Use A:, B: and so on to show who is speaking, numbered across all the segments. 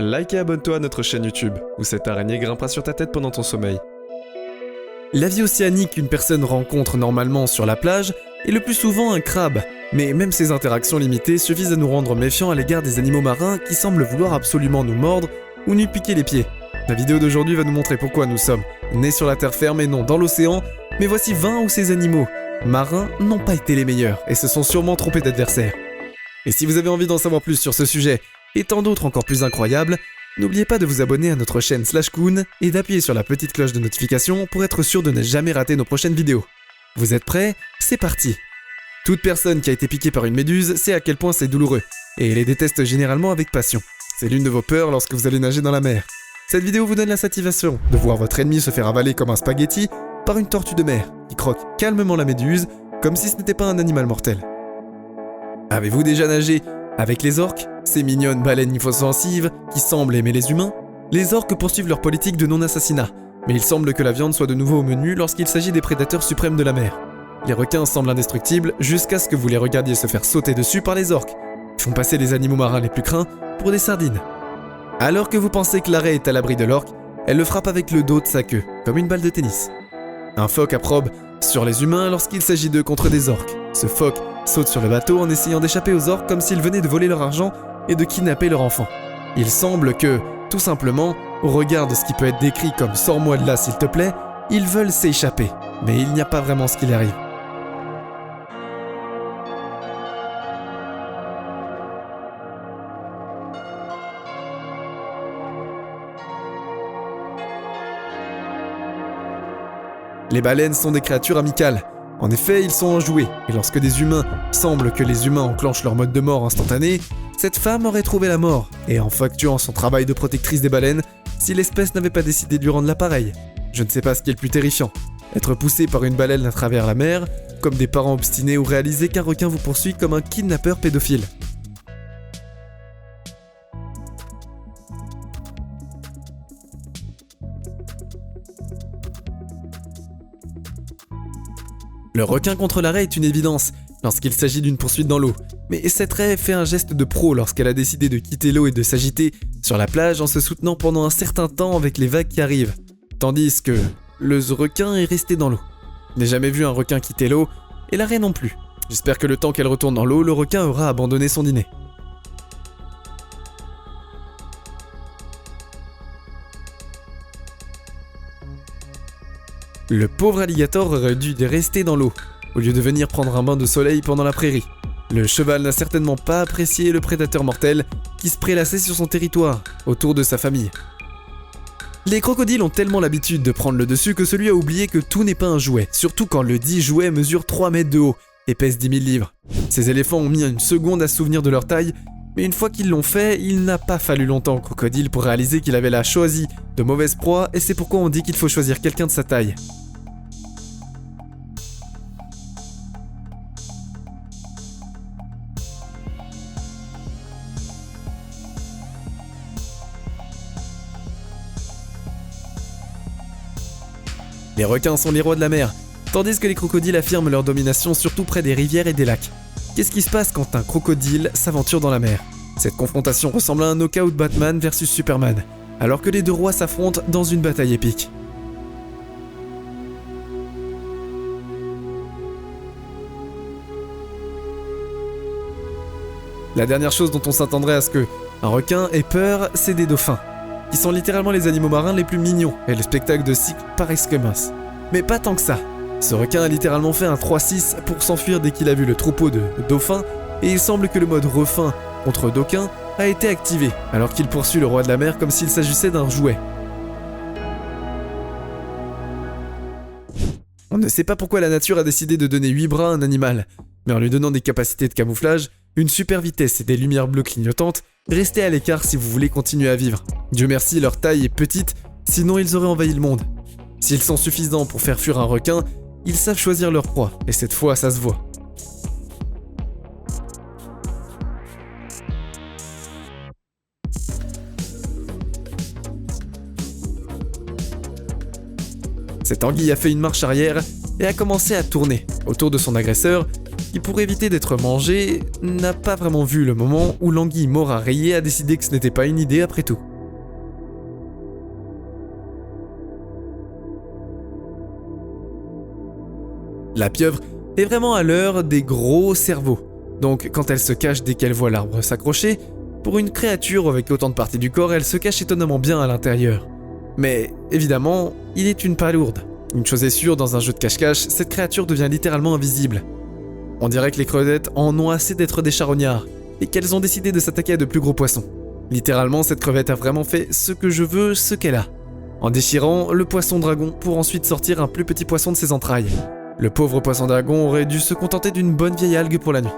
A: Like et abonne-toi à notre chaîne YouTube, où cette araignée grimpera sur ta tête pendant ton sommeil. La vie océanique qu'une personne rencontre normalement sur la plage est le plus souvent un crabe, mais même ces interactions limitées suffisent à nous rendre méfiants à l'égard des animaux marins qui semblent vouloir absolument nous mordre ou nous piquer les pieds. La vidéo d'aujourd'hui va nous montrer pourquoi nous sommes nés sur la terre ferme et non dans l'océan, mais voici 20 où ces animaux marins n'ont pas été les meilleurs et se sont sûrement trompés d'adversaires. Et si vous avez envie d'en savoir plus sur ce sujet et tant d'autres encore plus incroyables, n'oubliez pas de vous abonner à notre chaîne /Koon et d'appuyer sur la petite cloche de notification pour être sûr de ne jamais rater nos prochaines vidéos. Vous êtes prêts ? C'est parti ! Toute personne qui a été piquée par une méduse sait à quel point c'est douloureux, et les déteste généralement avec passion. C'est l'une de vos peurs lorsque vous allez nager dans la mer. Cette vidéo vous donne la satisfaction de voir votre ennemi se faire avaler comme un spaghetti par une tortue de mer qui croque calmement la méduse comme si ce n'était pas un animal mortel. Avez-vous déjà nagé avec les orques, ces mignonnes baleines inoffensives qui semblent aimer les humains? Les orques poursuivent leur politique de non-assassinat, mais il semble que la viande soit de nouveau au menu lorsqu'il s'agit des prédateurs suprêmes de la mer. Les requins semblent indestructibles jusqu'à ce que vous les regardiez se faire sauter dessus par les orques. Ils font passer les animaux marins les plus craints pour des sardines. Alors que vous pensez que l'arrêt est à l'abri de l'orque, elle le frappe avec le dos de sa queue, comme une balle de tennis. Un phoque approbe sur les humains lorsqu'il s'agit d'eux contre des orques. Ce phoque saute sur le bateau en essayant d'échapper aux orques comme s'ils venaient de voler leur argent et de kidnapper leur enfant. Il semble que, tout simplement, au regard de ce qui peut être décrit comme « sors-moi de là s'il te plaît », ils veulent s'échapper, mais il n'y a pas vraiment ce qui arrive. Les baleines sont des créatures amicales. En effet, ils sont enjoués, et lorsque des humains semblent que les humains enclenchent leur mode de mort instantané, cette femme aurait trouvé la mort, et en effectuant son travail de protectrice des baleines, si l'espèce n'avait pas décidé de lui rendre l'appareil. Je ne sais pas ce qui est le plus terrifiant, être poussé par une baleine à travers la mer, comme des parents obstinés ou réaliser qu'un requin vous poursuit comme un kidnappeur pédophile. Le requin contre l'arrêt est une évidence lorsqu'il s'agit d'une poursuite dans l'eau, mais cette raie fait un geste de pro lorsqu'elle a décidé de quitter l'eau et de s'agiter sur la plage en se soutenant pendant un certain temps avec les vagues qui arrivent, tandis que le requin est resté dans l'eau. Je n'ai jamais vu un requin quitter l'eau, et la raie non plus. J'espère que le temps qu'elle retourne dans l'eau, le requin aura abandonné son dîner. Le pauvre alligator aurait dû rester dans l'eau, au lieu de venir prendre un bain de soleil pendant la prairie. Le cheval n'a certainement pas apprécié le prédateur mortel qui se prélassait sur son territoire, autour de sa famille. Les crocodiles ont tellement l'habitude de prendre le dessus que celui a oublié que tout n'est pas un jouet, surtout quand le dit jouet mesure 3 mètres de haut et pèse 10 000 livres. Ces éléphants ont mis une seconde à se souvenir de leur taille, mais une fois qu'ils l'ont fait, il n'a pas fallu longtemps au crocodile pour réaliser qu'il avait là choisi de mauvaise proie, et c'est pourquoi on dit qu'il faut choisir quelqu'un de sa taille. Les requins sont les rois de la mer, tandis que les crocodiles affirment leur domination surtout près des rivières et des lacs. Qu'est-ce qui se passe quand un crocodile s'aventure dans la mer? Cette confrontation ressemble à un knockout Batman versus Superman, alors que les deux rois s'affrontent dans une bataille épique. La dernière chose dont on s'attendrait à ce que un requin ait peur, c'est des dauphins, qui sont littéralement les animaux marins les plus mignons, et le spectacle de cycle par excellence. Mais pas tant que ça. Ce requin a littéralement fait un 3-6 pour s'enfuir dès qu'il a vu le troupeau de dauphins, et il semble que le mode refin contre dauphins a été activé, alors qu'il poursuit le roi de la mer comme s'il s'agissait d'un jouet. On ne sait pas pourquoi la nature a décidé de donner 8 bras à un animal, mais en lui donnant des capacités de camouflage, une super vitesse et des lumières bleues clignotantes, restez à l'écart si vous voulez continuer à vivre. Dieu merci, leur taille est petite, sinon ils auraient envahi le monde. S'ils sont suffisants pour faire fuir un requin, ils savent choisir leur proie, et cette fois ça se voit. Cette anguille a fait une marche arrière et a commencé à tourner autour de son agresseur, qui pour éviter d'être mangé, n'a pas vraiment vu le moment où l'anguille mort à rayé a décidé que ce n'était pas une idée après tout. La pieuvre est vraiment à l'heure des gros cerveaux, donc quand elle se cache dès qu'elle voit l'arbre s'accrocher, pour une créature avec autant de parties du corps, elle se cache étonnamment bien à l'intérieur. Mais évidemment, il est une palourde. Une chose est sûre, dans un jeu de cache-cache, cette créature devient littéralement invisible. On dirait que les crevettes en ont assez d'être des charognards, et qu'elles ont décidé de s'attaquer à de plus gros poissons. Littéralement, cette crevette a vraiment fait ce que je veux, ce qu'elle a, en déchirant le poisson dragon pour ensuite sortir un plus petit poisson de ses entrailles. Le pauvre poisson dragon aurait dû se contenter d'une bonne vieille algue pour la nuit.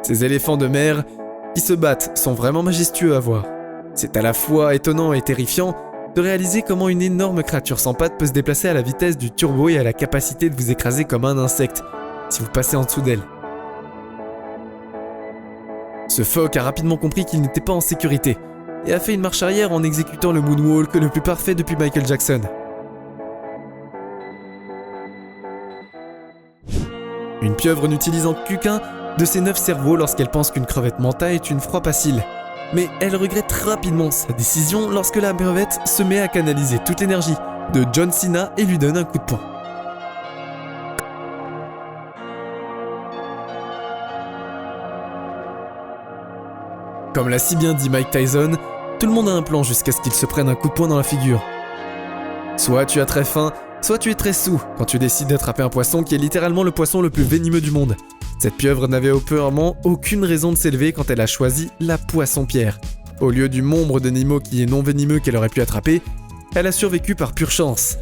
A: Ces éléphants de mer qui se battent sont vraiment majestueux à voir. C'est à la fois étonnant et terrifiant de réaliser comment une énorme créature sans pattes peut se déplacer à la vitesse du turbo et a la capacité de vous écraser comme un insecte, si vous passez en dessous d'elle. Ce phoque a rapidement compris qu'il n'était pas en sécurité, et a fait une marche arrière en exécutant le moonwalk le plus parfait depuis Michael Jackson. Une pieuvre n'utilisant qu'un de ses 9 cerveaux lorsqu'elle pense qu'une crevette manta est une proie facile. Mais elle regrette rapidement sa décision lorsque la crevette se met à canaliser toute l'énergie de John Cena et lui donne un coup de poing. Comme l'a si bien dit Mike Tyson, tout le monde a un plan jusqu'à ce qu'il se prenne un coup de poing dans la figure. Soit tu as très faim, soit tu es très saoul quand tu décides d'attraper un poisson qui est littéralement le poisson le plus venimeux du monde. Cette pieuvre n'avait auparavant aucune raison de s'élever quand elle a choisi la poisson-pierre. Au lieu du nombre de Nemo qui est non venimeux qu'elle aurait pu attraper, elle a survécu par pure chance.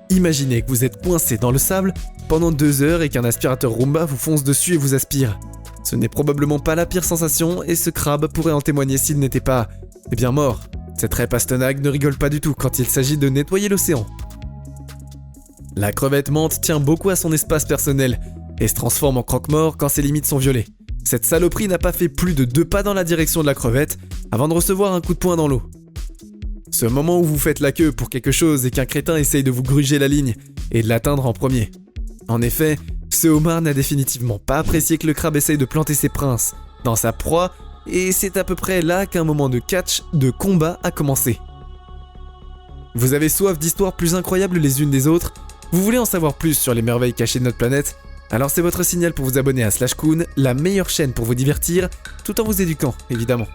A: Imaginez que vous êtes coincé dans le sable pendant 2 heures et qu'un aspirateur Roomba vous fonce dessus et vous aspire. Ce n'est probablement pas la pire sensation et ce crabe pourrait en témoigner s'il n'était pas, bien mort. Cette raie pastenague ne rigole pas du tout quand il s'agit de nettoyer l'océan. La crevette menthe tient beaucoup à son espace personnel et se transforme en croque-mort quand ses limites sont violées. Cette saloperie n'a pas fait plus de 2 pas dans la direction de la crevette avant de recevoir un coup de poing dans l'eau. Ce moment où vous faites la queue pour quelque chose et qu'un crétin essaye de vous gruger la ligne et de l'atteindre en premier. En effet, ce homard n'a définitivement pas apprécié que le crabe essaye de planter ses pinces dans sa proie et c'est à peu près là qu'un moment de catch, de combat a commencé. Vous avez soif d'histoires plus incroyables les unes des autres? Vous voulez en savoir plus sur les merveilles cachées de notre planète? Alors c'est votre signal pour vous abonner à Slash Coon, la meilleure chaîne pour vous divertir, tout en vous éduquant, évidemment.